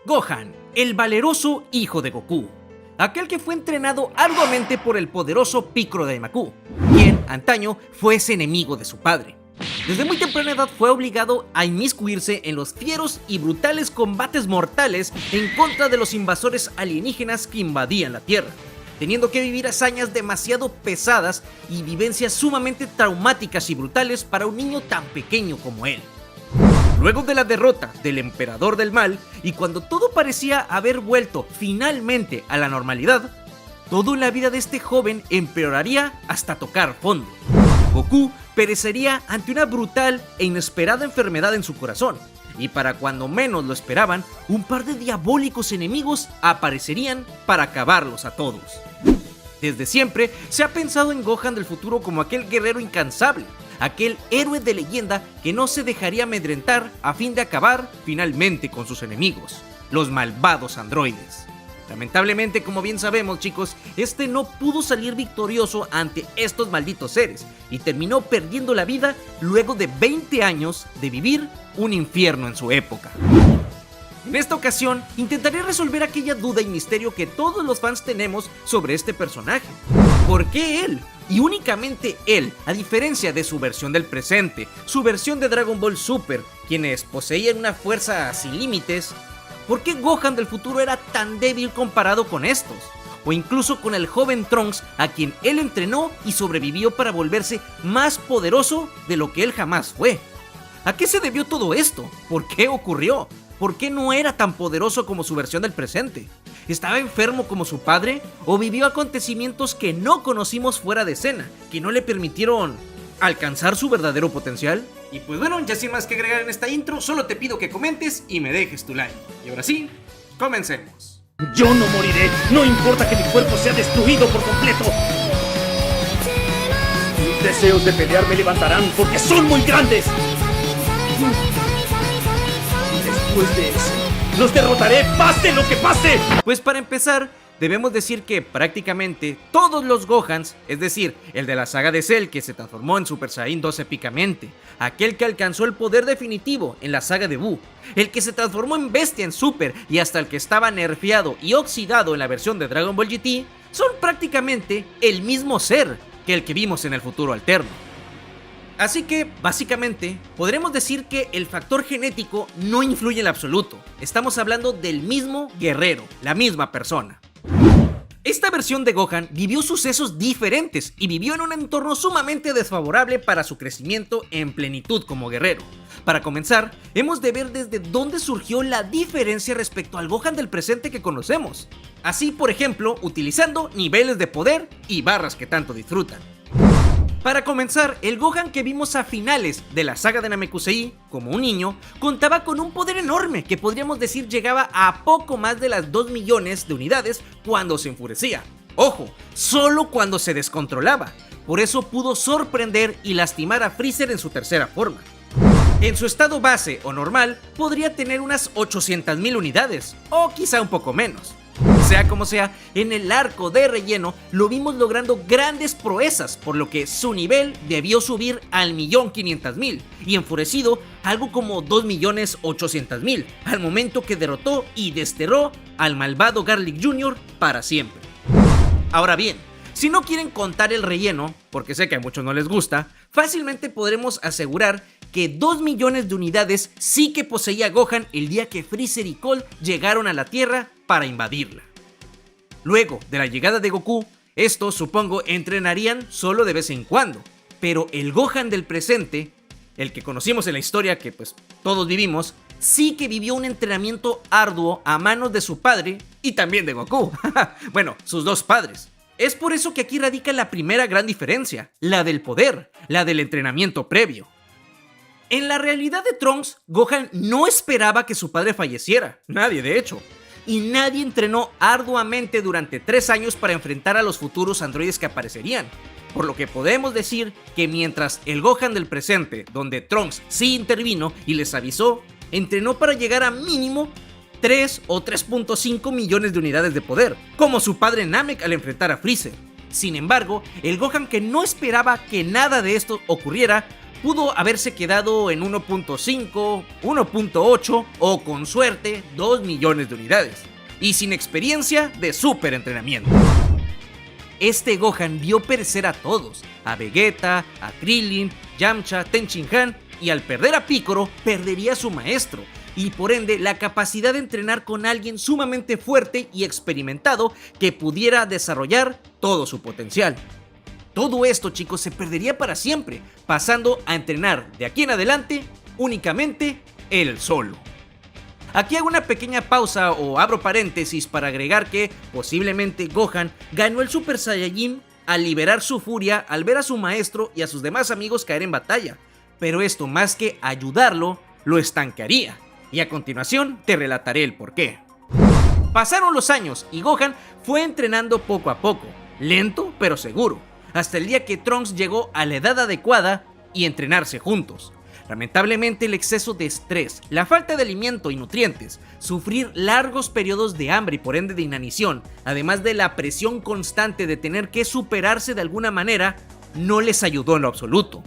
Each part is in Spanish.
Gohan, el valeroso hijo de Goku, aquel que fue entrenado arduamente por el poderoso Piccolo Daimaku, quien antaño fue ese enemigo de su padre. Desde muy temprana edad fue obligado a inmiscuirse en los fieros y brutales combates mortales en contra de los invasores alienígenas que invadían la Tierra, teniendo que vivir hazañas demasiado pesadas y vivencias sumamente traumáticas y brutales para un niño tan pequeño como él. Luego de la derrota del Emperador del Mal, y cuando todo parecía haber vuelto finalmente a la normalidad, todo en la vida de este joven empeoraría hasta tocar fondo. Goku perecería ante una brutal e inesperada enfermedad en su corazón, y para cuando menos lo esperaban, un par de diabólicos enemigos aparecerían para acabarlos a todos. Desde siempre se ha pensado en Gohan del futuro como aquel guerrero incansable, aquel héroe de leyenda que no se dejaría amedrentar a fin de acabar finalmente con sus enemigos, los malvados androides. Lamentablemente, como bien sabemos, chicos, este no pudo salir victorioso ante estos malditos seres y terminó perdiendo la vida luego de 20 años de vivir un infierno en su época. En esta ocasión, intentaré resolver aquella duda y misterio que todos los fans tenemos sobre este personaje. ¿Por qué él? Y únicamente él, a diferencia de su versión del presente, su versión de Dragon Ball Super, quienes poseían una fuerza sin límites. ¿Por qué Gohan del futuro era tan débil comparado con estos? O incluso con el joven Trunks, a quien él entrenó y sobrevivió para volverse más poderoso de lo que él jamás fue. ¿A qué se debió todo esto? ¿Por qué ocurrió? ¿Por qué no era tan poderoso como su versión del presente? ¿Estaba enfermo como su padre? ¿O vivió acontecimientos que no conocimos fuera de escena, que no le permitieron alcanzar su verdadero potencial? Y pues bueno, ya sin más que agregar en esta intro, solo te pido que comentes y me dejes tu like. Y ahora sí, comencemos. Yo no moriré, no importa que mi cuerpo sea destruido por completo. Mis deseos de pelear me levantarán porque son muy grandes. Después de eso, los derrotaré, pase lo que pase. Pues para empezar, debemos decir que prácticamente todos los Gohans, es decir, el de la saga de Cell que se transformó en Super Saiyan 2 épicamente, aquel que alcanzó el poder definitivo en la saga de Buu, el que se transformó en bestia en Super y hasta el que estaba nerfeado y oxidado en la versión de Dragon Ball GT, son prácticamente el mismo ser que el que vimos en el futuro alterno. Así que, básicamente, podremos decir que el factor genético no influye en absoluto. Estamos hablando del mismo guerrero, la misma persona. Esta versión de Gohan vivió sucesos diferentes y vivió en un entorno sumamente desfavorable para su crecimiento en plenitud como guerrero. Para comenzar, hemos de ver desde dónde surgió la diferencia respecto al Gohan del presente que conocemos. Así, por ejemplo, utilizando niveles de poder y barras que tanto disfrutan. Para comenzar, el Gohan que vimos a finales de la saga de Namekusei, como un niño, contaba con un poder enorme que podríamos decir llegaba a poco más de las 2 millones de unidades cuando se enfurecía. Ojo, solo cuando se descontrolaba. Por eso pudo sorprender y lastimar a Freezer en su tercera forma. En su estado base o normal, podría tener unas 800.000 unidades, o quizá un poco menos. Sea como sea, en el arco de relleno lo vimos logrando grandes proezas, por lo que su nivel debió subir al 1.500.000 y enfurecido algo como 2.800.000 al momento que derrotó y desterró al malvado Garlic Jr. para siempre. Ahora bien, si no quieren contar el relleno, porque sé que a muchos no les gusta, fácilmente podremos asegurar que 2 millones de unidades sí que poseía Gohan el día que Freezer y Cold llegaron a la Tierra para invadirla. Luego de la llegada de Goku, estos supongo entrenarían solo de vez en cuando, pero el Gohan del presente, el que conocimos en la historia que pues todos vivimos, sí que vivió un entrenamiento arduo a manos de su padre y también de Goku, bueno, sus dos padres. Es por eso que aquí radica la primera gran diferencia, la del poder, la del entrenamiento previo. En la realidad de Trunks, Gohan no esperaba que su padre falleciera, nadie de hecho. Y nadie entrenó arduamente durante 3 años para enfrentar a los futuros androides que aparecerían. Por lo que podemos decir que mientras el Gohan del presente, donde Trunks sí intervino y les avisó, entrenó para llegar a mínimo 3 o 3.5 millones de unidades de poder, como su padre Namek al enfrentar a Freezer. Sin embargo, el Gohan que no esperaba que nada de esto ocurriera, pudo haberse quedado en 1.5, 1.8 o con suerte 2 millones de unidades, y sin experiencia de super entrenamiento. Este Gohan vio perecer a todos, a Vegeta, a Krillin, Yamcha, Tenshinhan, y al perder a Piccolo perdería a su maestro, y por ende la capacidad de entrenar con alguien sumamente fuerte y experimentado que pudiera desarrollar todo su potencial. Todo esto, chicos, se perdería para siempre, pasando a entrenar de aquí en adelante únicamente él solo. Aquí hago una pequeña pausa o abro paréntesis para agregar que posiblemente Gohan ganó el Super Saiyajin al liberar su furia al ver a su maestro y a sus demás amigos caer en batalla, pero esto más que ayudarlo, lo estancaría, y a continuación te relataré el porqué. Pasaron los años y Gohan fue entrenando poco a poco, lento pero seguro, hasta el día que Trunks llegó a la edad adecuada y entrenarse juntos. Lamentablemente el exceso de estrés, la falta de alimento y nutrientes, sufrir largos periodos de hambre y por ende de inanición, además de la presión constante de tener que superarse de alguna manera, no les ayudó en lo absoluto.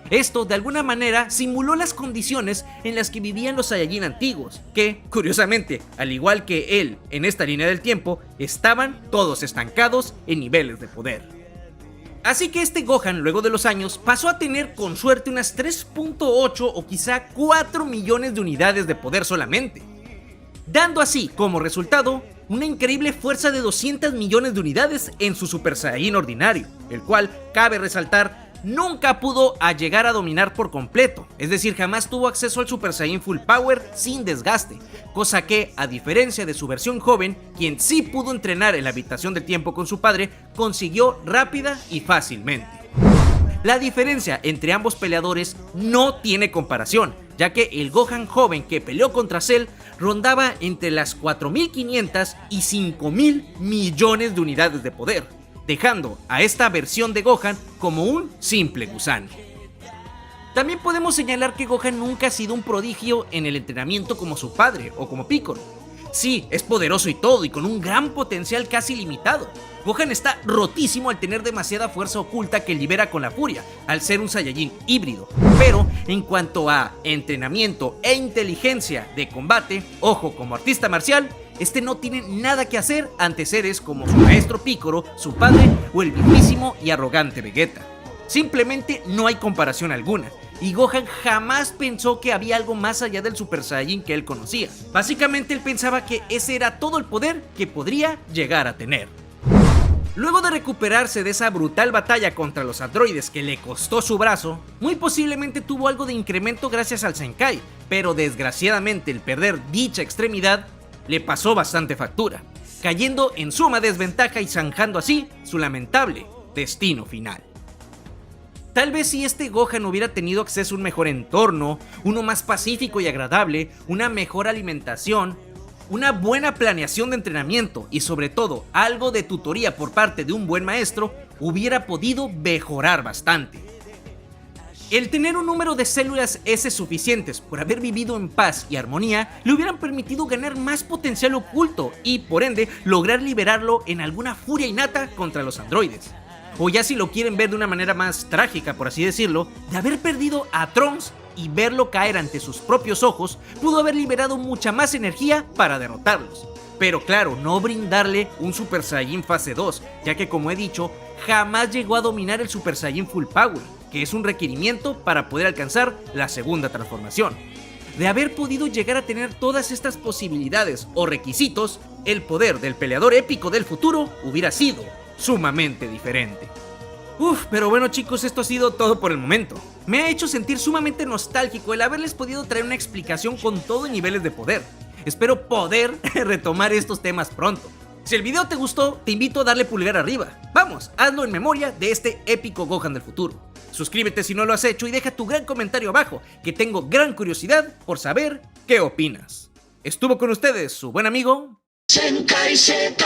Esto de alguna manera simuló las condiciones en las que vivían los Saiyajin antiguos, que, curiosamente, al igual que él en esta línea del tiempo, estaban todos estancados en niveles de poder. Así que este Gohan, luego de los años, pasó a tener con suerte unas 3.8 o quizá 4 millones de unidades de poder solamente, dando así como resultado una increíble fuerza de 200 millones de unidades en su Super Saiyajin ordinario, el cual, cabe resaltar, nunca pudo llegar a dominar por completo, es decir, jamás tuvo acceso al Super Saiyan Full Power sin desgaste, cosa que, a diferencia de su versión joven, quien sí pudo entrenar en la habitación del tiempo con su padre, consiguió rápida y fácilmente. La diferencia entre ambos peleadores no tiene comparación, ya que el Gohan joven que peleó contra Cell rondaba entre las 4.500 y 5.000 millones de unidades de poder, dejando a esta versión de Gohan como un simple gusano. También podemos señalar que Gohan nunca ha sido un prodigio en el entrenamiento como su padre o como Piccolo. Sí, es poderoso y todo, y con un gran potencial casi limitado. Gohan está rotísimo al tener demasiada fuerza oculta que libera con la furia, al ser un Saiyajin híbrido. Pero en cuanto a entrenamiento e inteligencia de combate, ojo, como artista marcial, este no tiene nada que hacer ante seres como su maestro Piccolo, su padre o el mismísimo y arrogante Vegeta. Simplemente no hay comparación alguna, y Gohan jamás pensó que había algo más allá del Super Saiyajin que él conocía. Básicamente él pensaba que ese era todo el poder que podría llegar a tener. Luego de recuperarse de esa brutal batalla contra los androides que le costó su brazo, muy posiblemente tuvo algo de incremento gracias al Zenkai, pero desgraciadamente el perder dicha extremidad le pasó bastante factura, cayendo en suma desventaja y zanjando así su lamentable destino final. Tal vez si este Gohan hubiera tenido acceso a un mejor entorno, uno más pacífico y agradable, una mejor alimentación, una buena planeación de entrenamiento y sobre todo algo de tutoría por parte de un buen maestro, hubiera podido mejorar bastante. El tener un número de células S suficientes por haber vivido en paz y armonía le hubieran permitido ganar más potencial oculto y por ende lograr liberarlo en alguna furia innata contra los androides. O ya si lo quieren ver de una manera más trágica, por así decirlo, de haber perdido a Trunks y verlo caer ante sus propios ojos, pudo haber liberado mucha más energía para derrotarlos. Pero claro, no brindarle un Super Saiyajin fase 2, ya que como he dicho, jamás llegó a dominar el Super Saiyajin Full Power, que es un requerimiento para poder alcanzar la segunda transformación. De haber podido llegar a tener todas estas posibilidades o requisitos, el poder del peleador épico del futuro hubiera sido sumamente diferente. Pero bueno chicos, esto ha sido todo por el momento. Me ha hecho sentir sumamente nostálgico el haberles podido traer una explicación con todo y niveles de poder. Espero poder retomar estos temas pronto. Si el video te gustó, te invito a darle pulgar arriba. Vamos, hazlo en memoria de este épico Gohan del futuro. Suscríbete si no lo has hecho y deja tu gran comentario abajo, que tengo gran curiosidad por saber qué opinas. Estuvo con ustedes su buen amigo Zenkai Z.